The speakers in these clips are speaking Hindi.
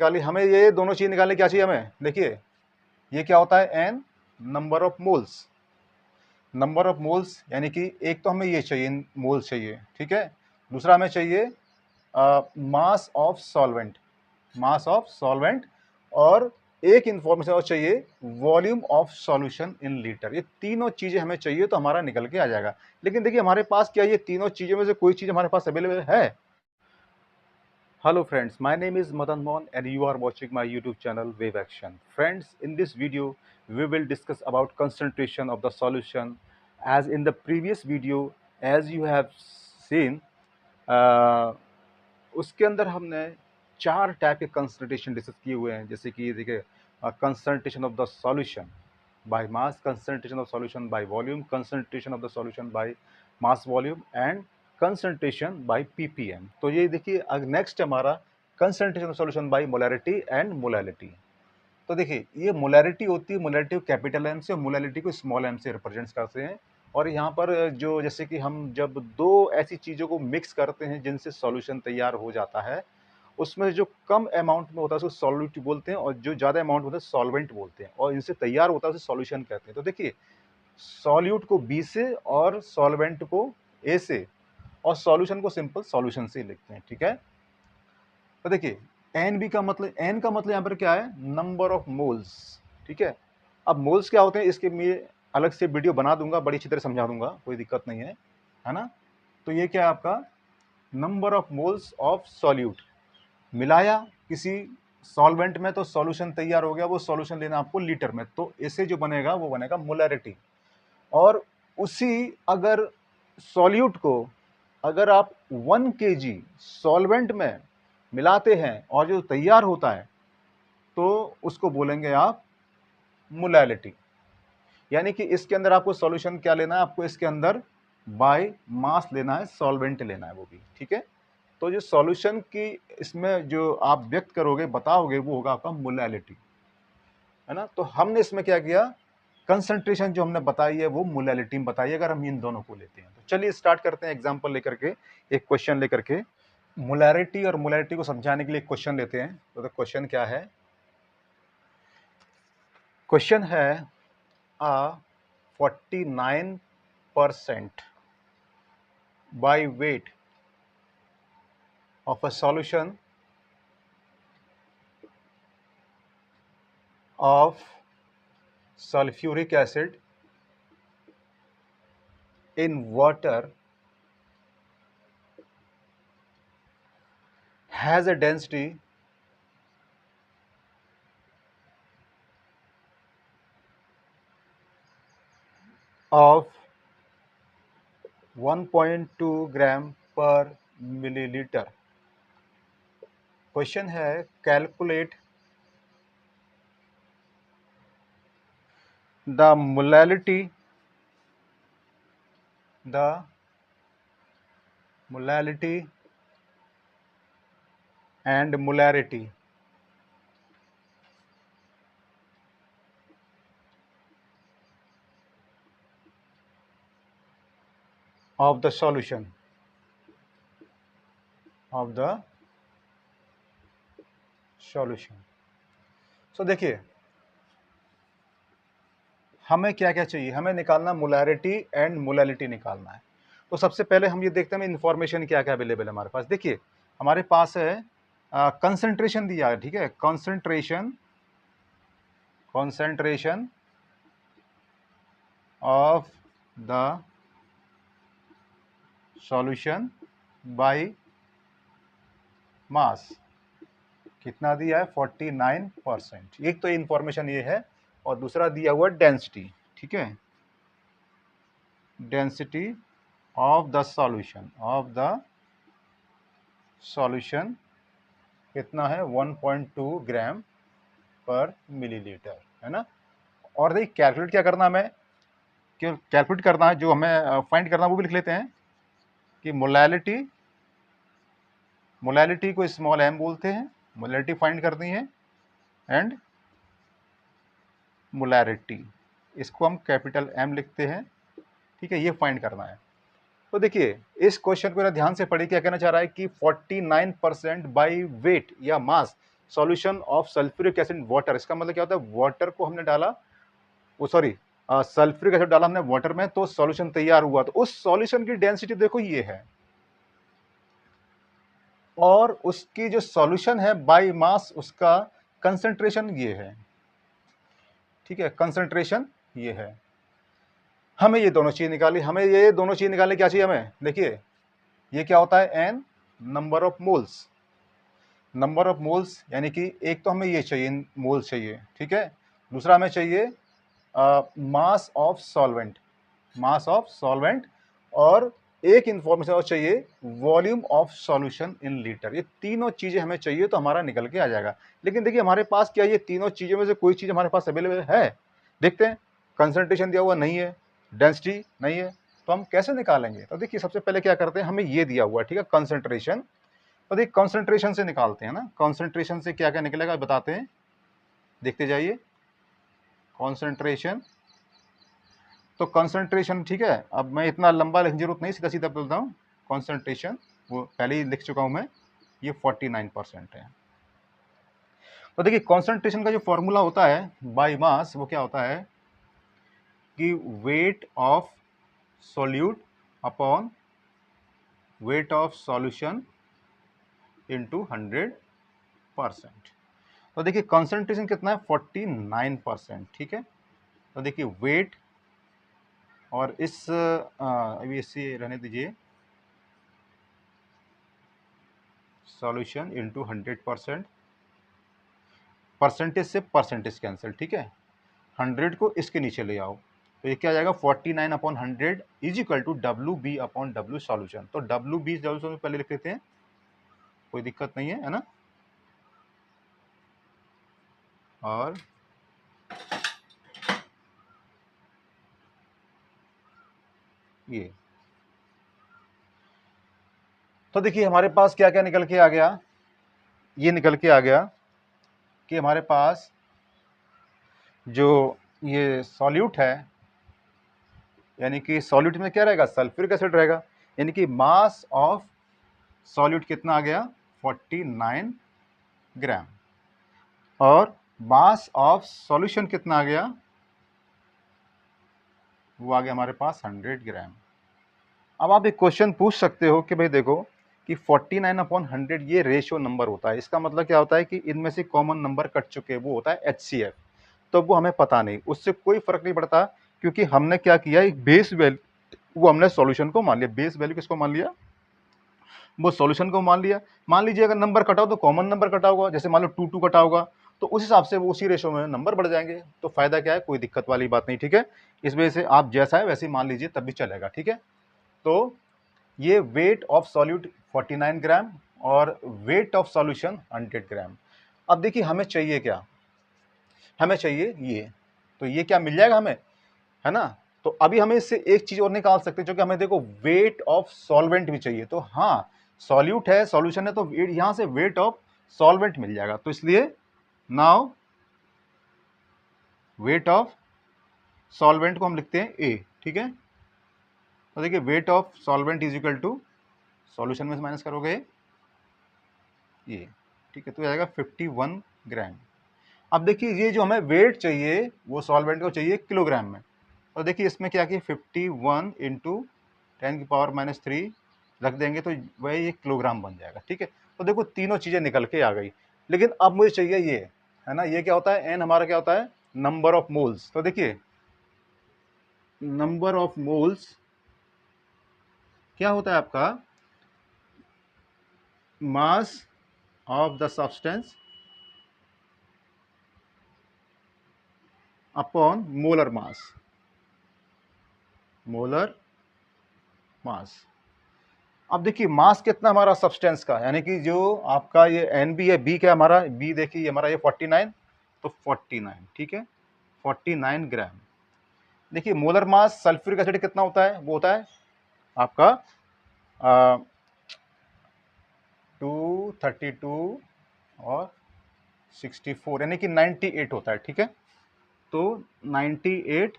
निकाली, हमें ये दोनों चीज निकालने क्या चाहिए हमें, देखिए ये क्या होता है, n number of moles, number of moles यानी कि एक तो हमें ये चाहिए मोल्स चाहिए, ठीक है, दूसरा हमें चाहिए mass of solvent, mass of solvent, और एक इंफॉर्मेशन और चाहिए volume of solution in litre. ये तीनों चीजें हमें चाहिए तो हमारा निकल के आ जाएगा। लेकिन देखिए हमारे पास क्या ये तीनों चीजों में से कोई चीज हमारे पास अवेलेबल है? Hello friends, my name is Madan Mohan and you are watching my YouTube channel Wave Action. Friends, in this video we will discuss about concentration of the solution. As in the previous video, as you have seen, उसके अंदर हमने 4 टाइप के कंसंट्रेशन डिस्कस किए हुए हैं, जैसे कि देखिए concentration of the solution by mass, concentration of solution by volume, concentration of the solution by mass volume and concentration by PPM. तो ये देखिए नेक्स्ट हमारा concentration of solution by molarity and molality. तो देखिए ये मोलैरिटी होती है, मोलैरिटी को कैपिटल एम से और मोलैलिटी को स्मॉल एम से रिप्रेजेंट करते हैं। और यहाँ पर जो जैसे कि हम जब दो ऐसी चीज़ों को मिक्स करते हैं जिनसे सॉल्यूशन तैयार हो जाता है, उसमें जो कम अमाउंट में होता है उसको सॉल्यूट बोलते हैं और जो ज़्यादा अमाउंट होता है सॉल्वेंट बोलते हैं, और इनसे तैयार होता है उसे सॉल्यूशन कहते हैं। तो देखिए सॉल्यूट को बी से और सॉल्वेंट को ए से और सॉल्यूशन को सिंपल सॉल्यूशन से लिखते हैं, ठीक है। तो देखिए एन बी का मतलब, एन का मतलब यहाँ पर क्या है, नंबर ऑफ मोल्स, ठीक है। अब मोल्स क्या होते हैं इसके मैं अलग से वीडियो बना दूंगा, बड़ी अच्छी तरह समझा दूंगा, कोई दिक्कत नहीं है ना। तो ये क्या है आपका number of moles of solute, मिलाया किसी सॉल्वेंट में तो सॉल्यूशन तैयार हो गया, वो सॉल्यूशन लेना आपको लीटर में, तो ऐसे जो बनेगा वो बनेगा मोलैरिटी। और उसी अगर सॉल्यूट को अगर आप 1 kg सॉल्वेंट में मिलाते हैं और जो तैयार होता है तो उसको बोलेंगे आप मोलैलिटी। यानी कि इसके अंदर आपको सॉल्यूशन क्या लेना है, आपको इसके अंदर बाय मास लेना है, सॉल्वेंट लेना है वो भी, ठीक है। तो जो सॉल्यूशन की इसमें जो आप व्यक्त करोगे बताओगे वो होगा आपका मोलैलिटी, है ना। तो हमने इसमें क्या किया, कंसंट्रेशन जो हमने बताई है वो मोलैलिटी में बताई है अगर हम इन दोनों को लेते हैं। तो चलिए स्टार्ट करते हैं एग्जांपल लेकर के, एक क्वेश्चन लेकर के। मोलैरिटी और मोलैलिटी को समझाने के लिए क्वेश्चन लेते हैं। तो क्वेश्चन क्या है, क्वेश्चन है 49% by weight of a solution of sulfuric acid in water has a density of 1.2 ग्राम पर मिलीलीटर। क्वेश्चन है calculate the molality and molarity of the solution so देखिए हमें क्या क्या चाहिए, हमें निकालना मोलैरिटी एंड मोलैलिटी निकालना है। तो सबसे पहले हम ये देखते हैं इन्फॉर्मेशन क्या क्या अवेलेबल है हमारे पास। देखिए हमारे पास है कंसंट्रेशन दिया है, ठीक है, concentration of the solution by मास कितना दिया है 49%। एक तो इंफॉर्मेशन ये है और दूसरा दिया हुआ डेंसिटी, ठीक है, डेंसिटी ऑफ द सॉल्यूशन कितना है 1.2 ग्राम पर मिलीलीटर, है ना। और देखिए कैलकुलेट क्या करना, हमें कैलकुलेट करना है, जो हमें फाइंड करना है वो भी लिख लेते हैं कि मोलैलिटी को स्मॉल एम बोलते हैं, मोलैलिटी फाइंड करनी है, एंड मोलैरिटी इसको हम कैपिटल एम लिखते हैं, ठीक है, ये फाइंड करना है। तो देखिए इस क्वेश्चन को ध्यान से पढ़िए, क्या कहना चाह रहा है कि 49% बाय वेट या mass, solution of sulphuric acid water, इसका मतलब क्या होता है, वाटर को हमने डाला, वो सॉरी सल्फ्यूरिक एसिड डाला हमने वाटर में तो सॉल्यूशन तैयार हुआ, तो उस सॉल्यूशन की डेंसिटी देखो ये है, और उसकी जो सॉल्यूशन है बाय मास उसका कंसंट्रेशन ये है, ठीक है, कंसंट्रेशन ये है। हमें ये दोनों चीज निकाली, हमें ये दोनों चीज निकालने क्या चाहिए हमें, देखिए ये क्या होता है, n number of moles, number of moles यानी कि एक तो हमें ये चाहिए, मोल्स चाहिए, ठीक है, दूसरा हमें चाहिए mass of solvent, mass of solvent, और एक इंफॉर्मेशन और चाहिए, volume of solution in litre. ये तीनों चीजें हमें चाहिए तो हमारा निकल के आ जाएगा। लेकिन देखिए हमारे पास क्या ये तीनों चीजों में से कोई चीज हमारे पास अवेलेबल है, देखते हैं, कंसंट्रेशन दिया हुआ नहीं है, डेंसिटी नहीं है, तो हम कैसे निकालेंगे। तो देखिए सबसे पहले क्या करते हैं, हमें ये दिया हुआ है, ठीक है, कंसंट्रेशन, तो देखिए कंसंट्रेशन से निकालते हैं ना, कंसंट्रेशन से क्या क्या निकलेगा बताते हैं, देखते जाइए। कॉन्सेंट्रेशन, तो कंसंट्रेशन, ठीक है, अब मैं इतना लंबा लिखने की जरूरत नहीं, सीधा सीधा बोलता हूँ, कंसंट्रेशन वो पहले ही लिख चुका हूँ मैं, ये 49% है। तो देखिए कंसंट्रेशन का जो फॉर्मूला होता है बाय मास, वो क्या होता है कि weight of solute upon weight of solution into 100%। तो देखिए कंसंट्रेशन कितना है, 49%, ठीक है। तो देखिए वेट, और इस अभी इसे रहने दीजिए, सॉल्यूशन इंटू 100%, परसेंटेज से परसेंटेज कैंसिल, ठीक है, 100 को इसके नीचे ले आओ, तो ये क्या आ जाएगा, 49/100 is equal to W/W solution. तो W सॉल्यूशन पहले लिख लेते हैं, कोई दिक्कत नहीं है ना, और ये, तो देखिए हमारे पास क्या क्या निकल के आ गया, ये निकल के आ गया कि हमारे पास जो ये सॉल्यूट है, यानी कि सॉल्यूट में क्या रहेगा, सल्फ्यूरिक एसिड रहेगा, यानी कि मास ऑफ सॉल्यूट कितना आ गया, 49 ग्राम, और मास ऑफ सॉल्यूशन कितना आ गया, वो आ गया हमारे पास 100 ग्राम। अब आप एक क्वेश्चन पूछ सकते हो कि भाई देखो कि 49/100 ये रेशियो नंबर होता है, इसका मतलब क्या होता है कि इनमें से कॉमन नंबर कट चुके हैं, वो होता है HCF, तो वो हमें पता नहीं, उससे कोई फर्क नहीं पड़ता, क्योंकि हमने क्या किया, एक बेस वैल्यू, वो हमने सॉल्यूशन को मान लिया, बेस वैल्यू किसको मान लिया, वो सॉल्यूशन को मान लिया। मान लीजिए अगर नंबर कटा हो तो कॉमन नंबर कटा होगा, जैसे मान लो 2 कटा होगा, तो उस हिसाब से वो उसी रेशो में नंबर बढ़ जाएंगे, तो फायदा क्या है, कोई दिक्कत वाली बात नहीं, ठीक है। इस वजह से आप जैसा है वैसे ही मान लीजिए, तब भी चलेगा, ठीक है। तो ये वेट ऑफ सॉल्यूट 49 ग्राम और वेट ऑफ सॉल्यूशन 100 ग्राम। अब देखिए हमें चाहिए क्या, हमें चाहिए ये, तो ये क्या मिल जाएगा हमें, है ना। तो अभी हमें इससे एक चीज और निकाल सकते हैं, क्योंकि हमें देखो वेट ऑफ सॉल्वेंट भी चाहिए, तो हाँ सॉल्यूट है, सॉल्यूशन है, तो यहां से वेट ऑफ सॉल्वेंट मिल जाएगा, तो इसलिए नाउ वेट ऑफ सॉल्वेंट को हम लिखते हैं ए, ठीक है। तो देखिए weight of solvent is equal to, solution में से माइनस करोगे ये, ठीक है, तो आएगा 51 ग्राम। अब देखिए ये जो हमें वेट चाहिए वो सॉल्वेंट को चाहिए किलोग्राम में, और देखिए इसमें क्या किया, 51 इंटू 10⁻³ रख देंगे तो वही ये किलोग्राम बन जाएगा, ठीक है। तो देखो तीनों चीजें निकल के आ गई, लेकिन अब मुझे चाहिए ये, है ना, ये क्या होता है, एन हमारा क्या होता है, नंबर ऑफ मोल्स। तो देखिए नंबर ऑफ मोल्स क्या होता है आपका, mass of the substance upon molar mass, molar mass. अब देखिए मास कितना हमारा सब्सटेंस का, यानी कि जो आपका ये NB है, बी क्या हमारा, बी देखिए हमारा ये 49, तो 49, ठीक है, 49 ग्राम। देखिए मोलर मास सल्फ्यूरिक एसिड कितना होता है, वो होता है आपका 232 और 64, यानी कि 98 होता है, ठीक है। तो 98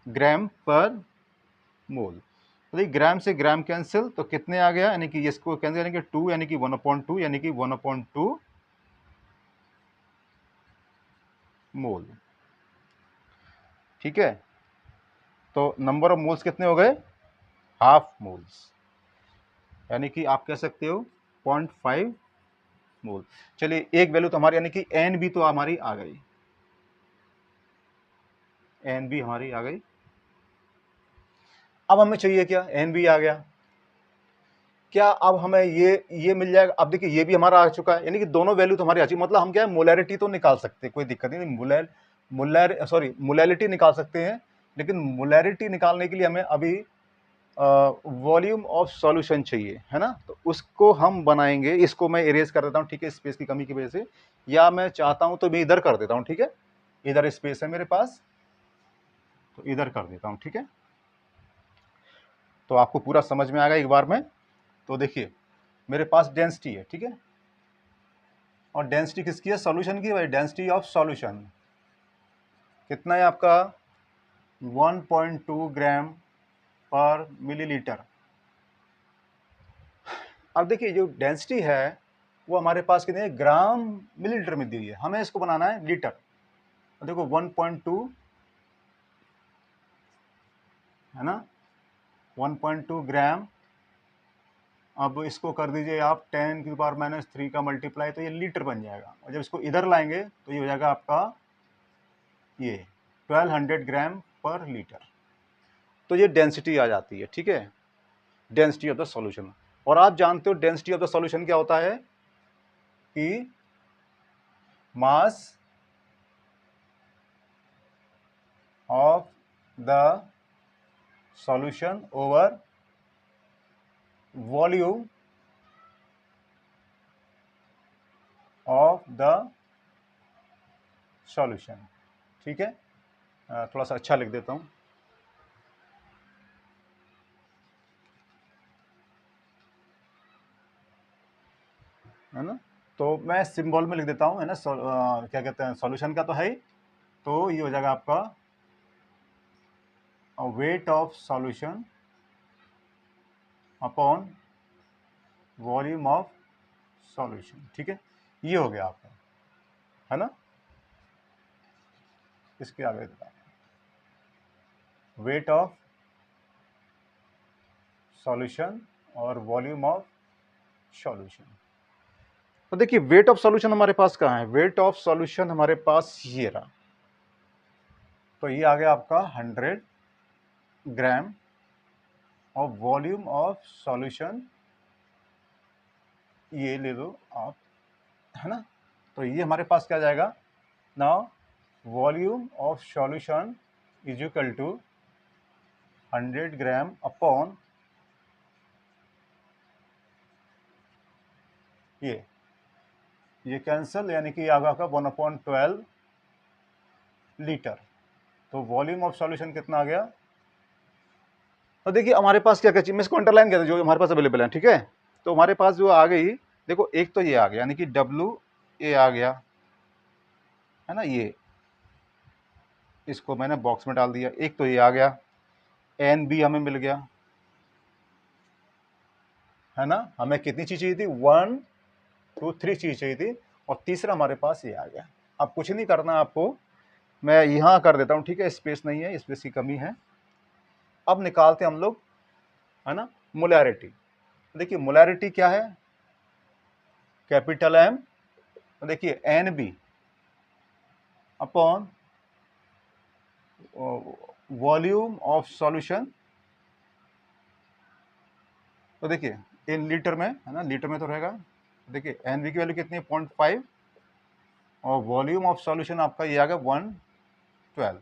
ग्राम पर मोल, तो देखिए ग्राम से ग्राम कैंसिल, तो कितने आ गया, यानी कि इसको कैंसिल, यानी कि 2, यानी कि 1/2, यानी कि 1/2 मोल। ठीक है, तो नंबर ऑफ मोल्स कितने हो गए, हाफ मोल्स, यानी कि आप कह सकते हो 0.5 मोल। चलिए एक वैल्यू तो हमारी यानी कि एन भी तो हमारी आ गई, एन भी हमारी आ गई। अब हमें चाहिए क्या, एन भी आ गया, क्या अब हमें ये मिल जाएगा। अब देखिए ये भी हमारा आ चुका है, यानी कि दोनों वैल्यू तो हमारी आ चुकी, मतलब हम क्या है मोलैरिटी तो निकाल सकते हैं, कोई दिक्कत नहीं, मोलैरिटी निकाल सकते हैं, लेकिन मोलैरिटी निकालने के लिए हमें अभी वॉल्यूम ऑफ सॉल्यूशन चाहिए, है ना। तो उसको हम बनाएंगे, इसको मैं इरेज कर देता हूँ, ठीक है, स्पेस की कमी की वजह से, या मैं चाहता हूं तो मैं इधर कर देता हूं, ठीक है, इधर स्पेस है मेरे पास तो इधर कर देता हूं, ठीक है, तो आपको पूरा समझ में आएगा एक बार में। तो देखिए मेरे पास डेंसिटी है, ठीक है, और डेंसिटी किसकी है, सॉल्यूशन की, भाई डेंसिटी ऑफ सॉल्यूशन कितना है आपका 1.2 ग्राम पर मिलीलीटर। अब देखिए जो डेंसिटी है वो हमारे पास कितने ग्राम मिलीलीटर में दी हुई है, हमें इसको बनाना है लीटर। देखो 1.2 है ना, 1.2 ग्राम, अब इसको कर दीजिए आप 10⁻³ का मल्टीप्लाई, तो ये लीटर बन जाएगा, और जब इसको इधर लाएंगे तो ये हो जाएगा आपका ये 1200 ग्राम पर लीटर। तो ये डेंसिटी आ जाती है, ठीक है, डेंसिटी ऑफ द सॉल्यूशन। और आप जानते हो डेंसिटी ऑफ द सॉल्यूशन क्या होता है कि mass of the solution over volume of the solution. ठीक है, थोड़ा सा अच्छा लिख देता हूं, है ना, तो मैं सिंबल में लिख देता हूं, है ना, क्या कहते हैं, सॉल्यूशन का तो है ही, तो ये हो जाएगा आपका weight of solution upon volume of solution. ठीक है, ये हो गया आपका, है ना, इसके आगे वेट ऑफ सॉल्यूशन और वॉल्यूम ऑफ सॉल्यूशन। तो देखिए वेट ऑफ सॉल्यूशन हमारे पास कहाँ है, वेट ऑफ सॉल्यूशन हमारे पास ये रहा, तो ये आ गया आपका 100 ग्राम, और वॉल्यूम ऑफ सॉल्यूशन ये ले लो आप, है ना, तो ये हमारे पास क्या जाएगा, now volume of solution is equal to 100 gram upon ये कैंसिल, यानी कि आगे आपका 1/12 लीटर। तो वॉल्यूम ऑफ सॉल्यूशन कितना आ गया, तो देखिए हमारे पास क्या क्या चीज, मैं इसको अंडरलाइन करता हूं जो हमारे पास अवेलेबल है, ठीक है, तो हमारे पास जो आ गई, देखो एक तो ये आ गया, यानी कि WA आ गया, है ना, ये इसको मैंने बॉक्स में डाल दिया, एक तो ये आ गया, NB हमें मिल गया, है ना, हमें कितनी चीज चाहिए थी, 1 2 3 चीज चाहिए थी, और तीसरा हमारे पास ये आ गया। अब कुछ नहीं करना आपको, मैं यहां कर देता हूं, ठीक है, स्पेस नहीं है, स्पेस की कमी है। अब निकालते हम लोग, है ना, मोलैरिटी। देखिए मोलैरिटी क्या है, कैपिटल M, देखिए NB upon volume of solution, तो देखिए इन लीटर में, है ना, लीटर में तो रहेगा, देखिए NB की वैल्यू कितनी है 0.5, और वॉल्यूम ऑफ सॉल्यूशन आपका ये आ गया 112,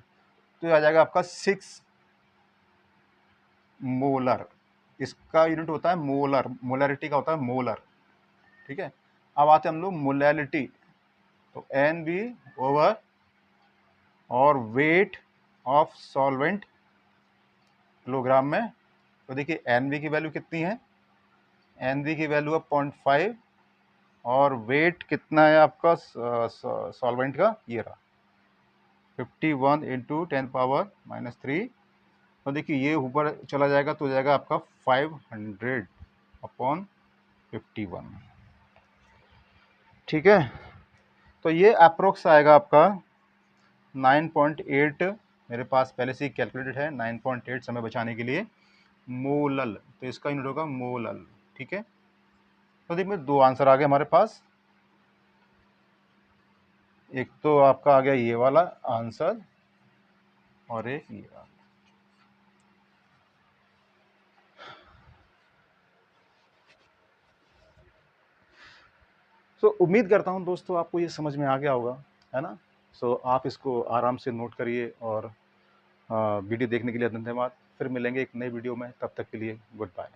तो ये आ जाएगा आपका 6 मोलर, इसका यूनिट होता है मोलर, मोलैरिटी का होता है मोलर। ठीक है, अब आते हैं हम लोग मोलैलिटी, तो NB ओवर और वेट ऑफ सॉल्वेंट किलोग्राम में, तो देखिए NB की वैल्यू कितनी है, NB की वैल्यू है 0.5, और वेट कितना है आपका सॉल्वेंट का, ये रहा 51 इंटू 10⁻³ तो देखिए ये ऊपर चला जाएगा तो जाएगा आपका 500/51। ठीक है, तो ये अप्रोक्स आएगा आपका 9.8 मेरे पास पहले से ही कैलकुलेटेड है, 9.8 समय बचाने के लिए मोलल, तो इसका यूनिट होगा मोलल। ठीक है, तो देखिए 2 आंसर आ गए हमारे पास। एक तो आपका आ गया ये वाला आंसर और एक ये वाला। सो उम्मीद करता हूँ दोस्तों आपको ये समझ में आ गया होगा, है ना। सो आप इसको आराम से नोट करिए और वीडियो देखने के लिए धन्यवाद। फिर मिलेंगे एक नई वीडियो में, तब तक के लिए गुड बाय।